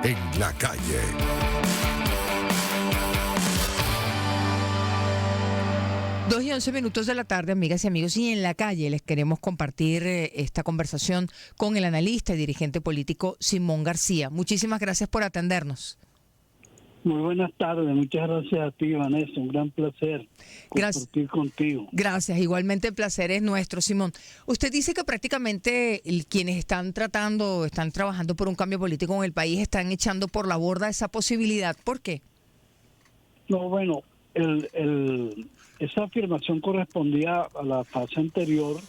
En la calle. Dos y 11 minutos de la tarde, amigas y amigos, y en la calle les queremos compartir esta conversación con el analista y dirigente político Simón García. Muchísimas gracias por atendernos. Muy buenas tardes, muchas gracias a ti, Vanessa, un gran placer compartir contigo. Gracias, igualmente el placer es nuestro, Simón. Usted dice que prácticamente quienes están trabajando por un cambio político en el país están echando por la borda esa posibilidad. ¿Por qué? No, bueno, esa afirmación correspondía a la fase anterior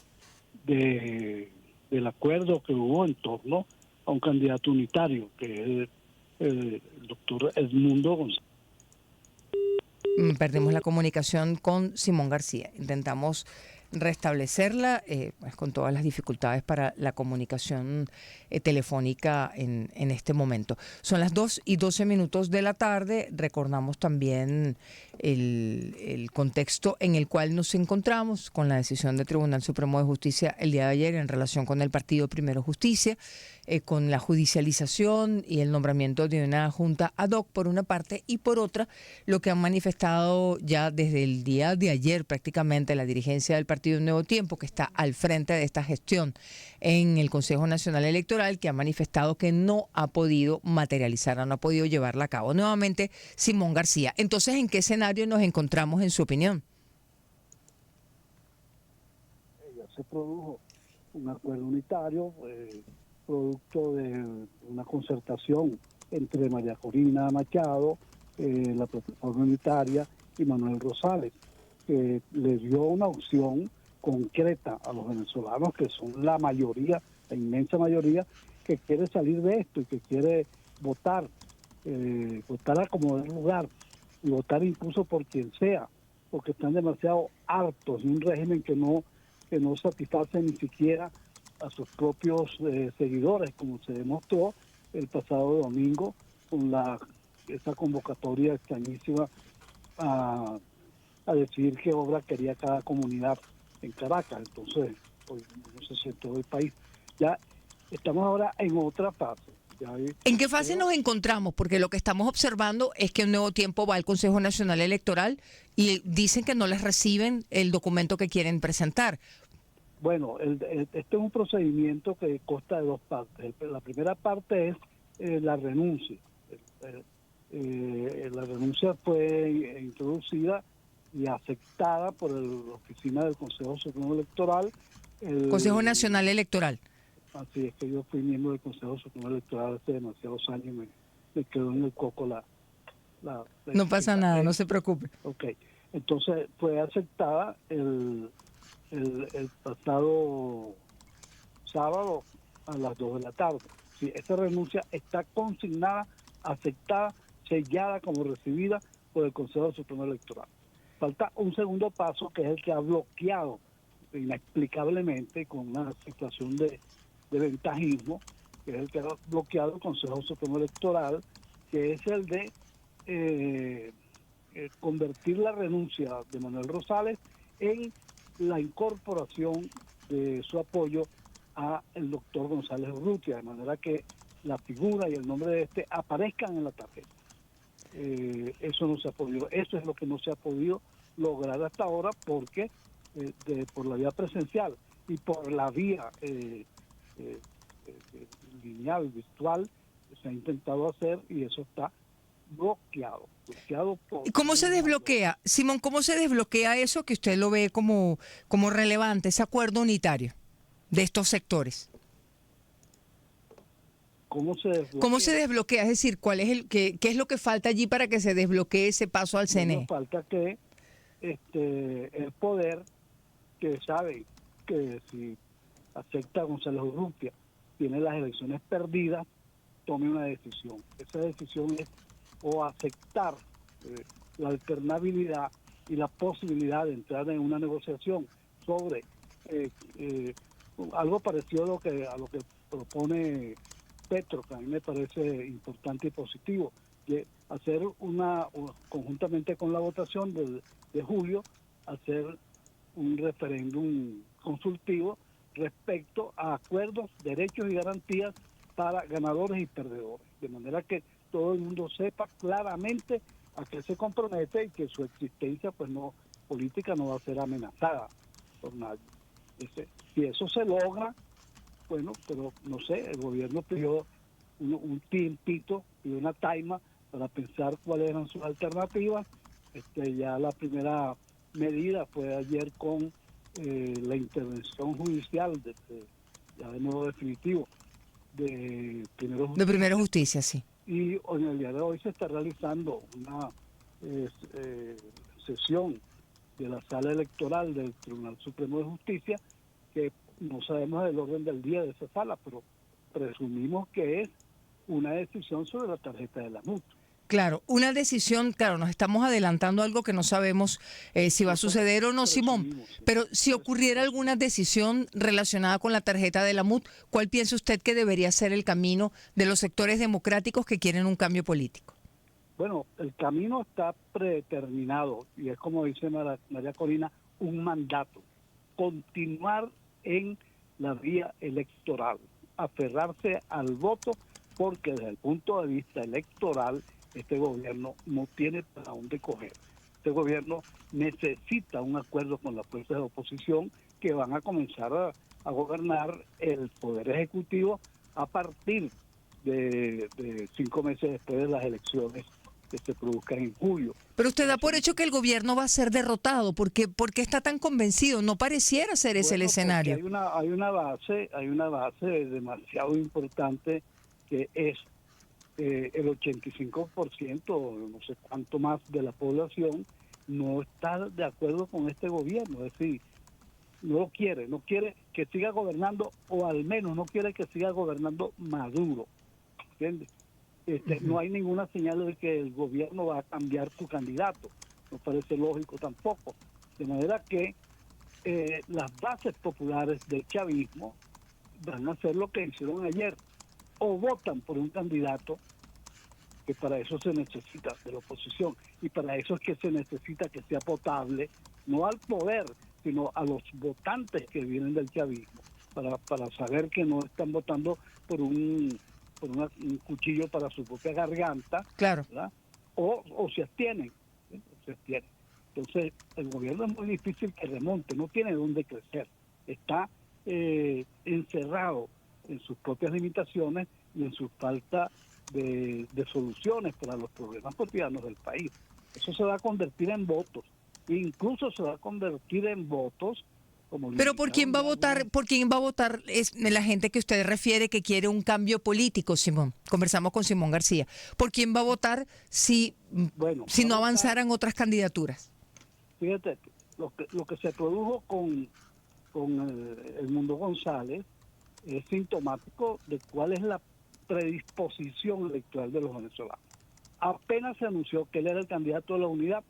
del acuerdo que hubo en torno a un candidato unitario, que es el doctor Edmundo González. Perdimos la comunicación con Simón García. Intentamos restablecerla pues con todas las dificultades para la comunicación telefónica en este momento. Son las 2 y 12 minutos de la tarde. Recordamos también el contexto en el cual nos encontramos con la decisión del Tribunal Supremo de Justicia el día de ayer en relación con el partido Primero Justicia, con la judicialización y el nombramiento de una junta ad hoc por una parte, y por otra lo que han manifestado ya desde el día de ayer prácticamente la dirigencia del Partido Nuevo Tiempo, que está al frente de esta gestión en el Consejo Nacional Electoral, que ha manifestado que no ha podido materializarla, no ha podido llevarla a cabo. Nuevamente, Simón García. Entonces, ¿en qué escenario nos encontramos en su opinión? Ya se produjo un acuerdo unitario, producto de una concertación entre María Corina Machado, la plataforma unitaria, y Manuel Rosales, que le dio una opción concreta a los venezolanos, que son la mayoría, la inmensa mayoría, que quiere salir de esto y que quiere votar a como de lugar, y votar incluso por quien sea, porque están demasiado hartos de un régimen que no satisface ni siquiera a sus propios seguidores, como se demostró el pasado domingo con esa convocatoria extrañísima a decidir qué obra quería cada comunidad en Caracas. Entonces, pues, no sé si en todo el país. Ya estamos ahora en otra fase. ¿En qué fase nos encontramos? Porque lo que estamos observando es que un Nuevo Tiempo va al Consejo Nacional Electoral y dicen que no les reciben el documento que quieren presentar. Bueno, este es un procedimiento que consta de dos partes. La primera parte es la renuncia. La renuncia fue introducida y aceptada por la oficina del Consejo Supremo Electoral. Consejo Nacional Electoral. Así es, que yo fui miembro del Consejo Supremo Electoral hace demasiados años, me quedó en el coco la no pasa nada, no se preocupe. Ok, entonces fue aceptada el pasado sábado a las 2 de la tarde. Sí, esa renuncia está consignada, aceptada, sellada como recibida por el Consejo Supremo Electoral. Falta un segundo paso, que es el que ha bloqueado inexplicablemente, con una situación de ventajismo, que es el que ha bloqueado el Consejo Supremo Electoral, que es el de convertir la renuncia de Manuel Rosales en la incorporación de su apoyo a el doctor González Urrutia, de manera que la figura y el nombre de este aparezcan en la tarjeta. Eso no se ha podido, eso es lo que no se ha podido lograr hasta ahora, porque por la vía presencial y por la vía lineal, virtual, se ha intentado hacer, y eso está bloqueado por... ¿Y cómo se desbloquea, Simón, cómo se desbloquea eso que usted lo ve como relevante, ese acuerdo unitario de estos sectores? ¿Cómo se desbloquea? ¿Cómo se desbloquea? Es decir, ¿cuál es qué es lo que falta allí para que se desbloquee ese paso al CNE? Bueno, falta que el poder, que sabe que si acepta a González Urrutia, tiene las elecciones perdidas, tome una decisión. Esa decisión es o aceptar la alternabilidad y la posibilidad de entrar en una negociación sobre algo parecido a lo que propone Petro, que a mí me parece importante y positivo, de hacer conjuntamente con la votación de julio, hacer un referéndum consultivo respecto a acuerdos, derechos y garantías para ganadores y perdedores, de manera que todo el mundo sepa claramente a qué se compromete y que su existencia pues no política no va a ser amenazada por nadie. Si eso se logra, bueno, pero no sé, el gobierno pidió un tiempito, pidió una taima para pensar cuáles eran sus alternativas. Ya la primera medida fue ayer con la intervención judicial, ya de modo definitivo, de Primero De Primero Justicia, Justicia, sí. y en el día de hoy se está realizando una sesión de la sala electoral del Tribunal Supremo de Justicia, que no sabemos el orden del día de esa sala, pero presumimos que es una decisión sobre la tarjeta de la MUT. Claro, una decisión, claro, nos estamos adelantando a algo que no sabemos si va a suceder o no, Simón, Sí. pero si ocurriera alguna decisión relacionada con la tarjeta de la MUT, ¿cuál piensa usted que debería ser el camino de los sectores democráticos que quieren un cambio político? Bueno, el camino está predeterminado y es como dice María Corina, un mandato. Continuar en la vía electoral, aferrarse al voto, porque desde el punto de vista electoral este gobierno no tiene para dónde coger. Este gobierno necesita un acuerdo con las fuerzas de oposición que van a comenzar a gobernar el Poder Ejecutivo a partir de 5 meses después de las elecciones que se produzcan en julio. Pero usted da por hecho que el gobierno va a ser derrotado. ¿Por qué está tan convencido? No pareciera ser ese el Bueno, porque escenario. hay una base demasiado importante que es el 85%, no sé cuánto más de la población, no está de acuerdo con este gobierno, es decir, no quiere que siga gobernando, o al menos no quiere que siga gobernando Maduro, ¿entiendes? No hay ninguna señal de que el gobierno va a cambiar su candidato, no parece lógico tampoco, de manera que las bases populares del chavismo van a hacer lo que hicieron ayer, o votan por un candidato, que para eso se necesita de la oposición, y para eso es que se necesita que sea potable, no al poder, sino a los votantes que vienen del chavismo, para saber que no están votando por un cuchillo para su propia garganta, Claro. ¿verdad? O se abstienen, ¿sí? Se abstienen. Entonces, el gobierno es muy difícil que remonte, no tiene dónde crecer, está encerrado en sus propias limitaciones y en su falta de soluciones para los problemas cotidianos del país. Eso se va a convertir en votos, incluso se va a convertir en votos como lo Pero ¿por quién indicaron va a ya votar? algunos. ¿Por quién va a votar es la gente que usted refiere que quiere un cambio político, Simón? Conversamos con Simón García. ¿Por quién va a votar Bueno, si va a no votar, avanzaran otras candidaturas? fíjate, lo que se produjo con el Mundo González es sintomático de cuál es la predisposición electoral de los venezolanos. Apenas se anunció que él era el candidato de la unidad,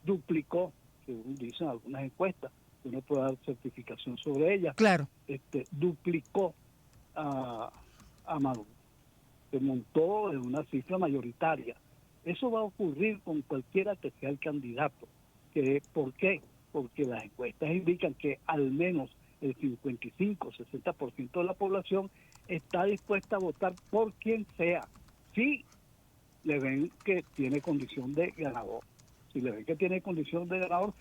duplicó, según dicen algunas encuestas, uno puede dar certificación sobre ellas, Claro. duplicó a Maduro, se montó en una cifra mayoritaria. Eso va a ocurrir con cualquiera que sea el candidato. ¿Por qué? Porque las encuestas indican que al menos el 55-60% de la población está dispuesta a votar por quien sea, si le ven que tiene condición de ganador. Si le ven que tiene condición de ganador,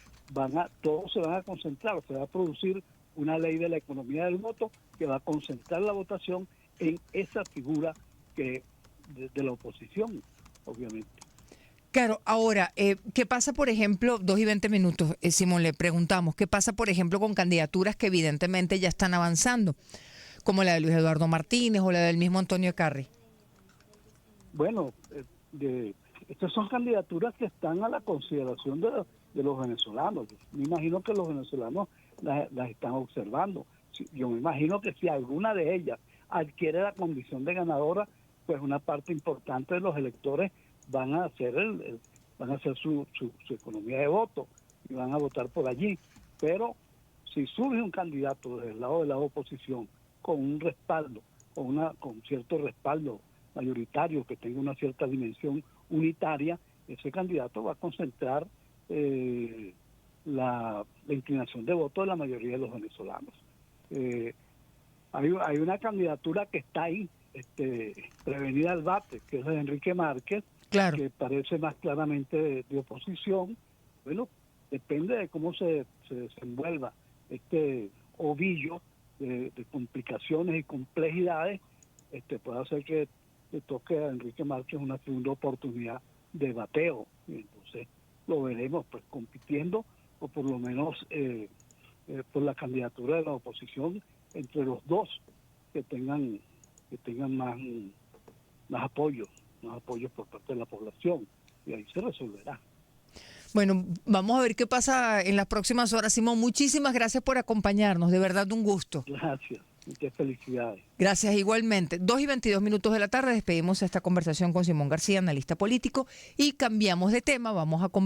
todos se van a concentrar, se va a producir una ley de la economía del voto que va a concentrar la votación en esa figura que de la oposición, obviamente. Claro, ahora, ¿qué pasa, por ejemplo, 2:20, Simón, le preguntamos, ¿qué pasa, por ejemplo, con candidaturas que evidentemente ya están avanzando, como la de Luis Eduardo Martínez o la del mismo Antonio Carri? Bueno, estas son candidaturas que están a la consideración de los venezolanos. Me imagino que los venezolanos las están observando. Yo me imagino que si alguna de ellas adquiere la condición de ganadora, pues una parte importante de los electores van a hacer su economía de voto y van a votar por allí. Pero si surge un candidato desde el lado de la oposición con un respaldo, con cierto respaldo mayoritario, que tenga una cierta dimensión unitaria, ese candidato va a concentrar la inclinación de voto de la mayoría de los venezolanos. Hay una candidatura que está ahí, prevenir al bate, que es de Enrique Márquez, Claro. que parece más claramente de oposición. Bueno, depende de cómo se desenvuelva este ovillo de complicaciones y complejidades, puede hacer que le toque a Enrique Márquez una segunda oportunidad de bateo. Y entonces lo veremos pues compitiendo, o por lo menos por la candidatura de la oposición, entre los dos que tengan más apoyos por parte de la población, y ahí se resolverá. Bueno, vamos a ver qué pasa en las próximas horas. Simón, muchísimas gracias por acompañarnos, de verdad un gusto. Gracias, muchas felicidades. Gracias igualmente. 2:22 de la tarde, despedimos esta conversación con Simón García, analista político, y cambiamos de tema. Vamos a conversar